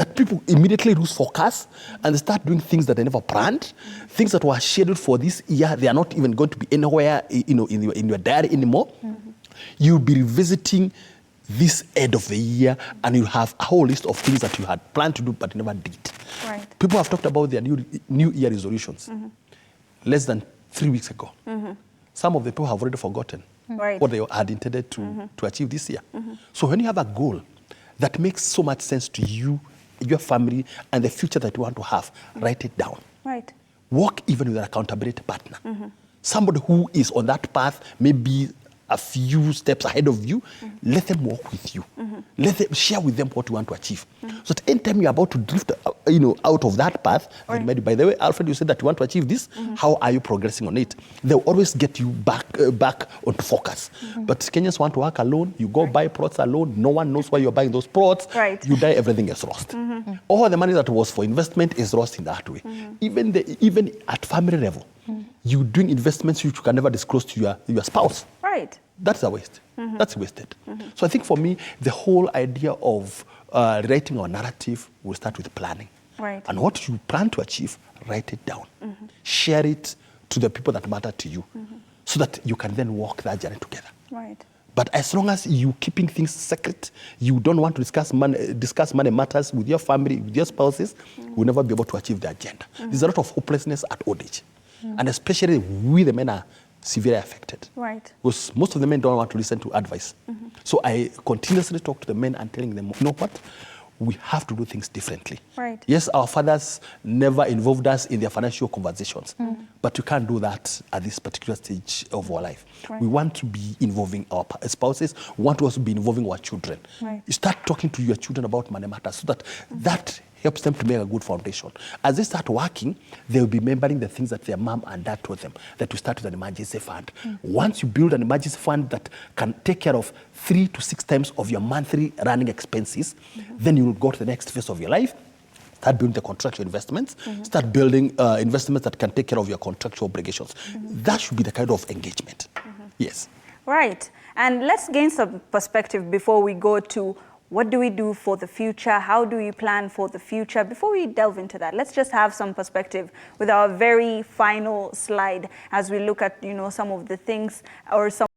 that people immediately lose focus and they start doing things that they never planned, things that were scheduled for this year, they are not even going to be anywhere, in your diary anymore. You'll be revisiting this end of the year, and you have a whole list of things that you had planned to do but never did. Right. People have talked about their new year resolutions less than 3 weeks ago. Some of the people have already forgotten what they had intended to achieve this year. So when you have a goal that makes so much sense to you, your family, and the future that you want to have, write it down. Right. Work even with an accountability partner. Somebody who is on that path, maybe a few steps ahead of you, let them walk with you. Let them share with them what you want to achieve. So at any time you're about to drift, out of that path, then maybe, by the way, Alfred, you said that you want to achieve this. How are you progressing on it? They'll always get you back on focus. But Kenyans want to work alone. You go buy plots alone. No one knows why you're buying those plots. Right. You die, everything is lost. All the money that was for investment is lost in that way. Even at family level, you doing investments which you can never disclose to your spouse. Right. That's a waste. That's wasted. So I think for me, the whole idea of writing our narrative will start with planning. Right. And what you plan to achieve, write it down. Share it to the people that matter to you, so that you can then walk that journey together. Right. But as long as you keeping things secret, you don't want to discuss money matters with your family, with your spouses, you'll never be able to achieve the agenda. There's a lot of hopelessness at old age. And especially we, the men, are severely affected. Right. Because most of the men don't want to listen to advice. So I continuously talk to the men and telling them, you know what? We have to do things differently. Right. Yes, our fathers never involved us in their financial conversations, but you can't do that at this particular stage of our life. Right. We want to be involving our spouses. We want to also be involving our children. Right. You start talking to your children about money matters so that that helps them to make a good foundation. As they start working, they'll be remembering the things that their mom and dad told them, that you start with an emergency fund. Once you build an emergency fund that can take care of 3 to 6 times of your monthly running expenses, then you will go to the next phase of your life. Start building the contractual investments. Start building investments that can take care of your contractual obligations. That should be the kind of engagement. Yes. Right. And let's gain some perspective before we go to what do we do for the future? How do we plan for the future? Before we delve into that, let's just have some perspective with our very final slide as we look at, some of the things or some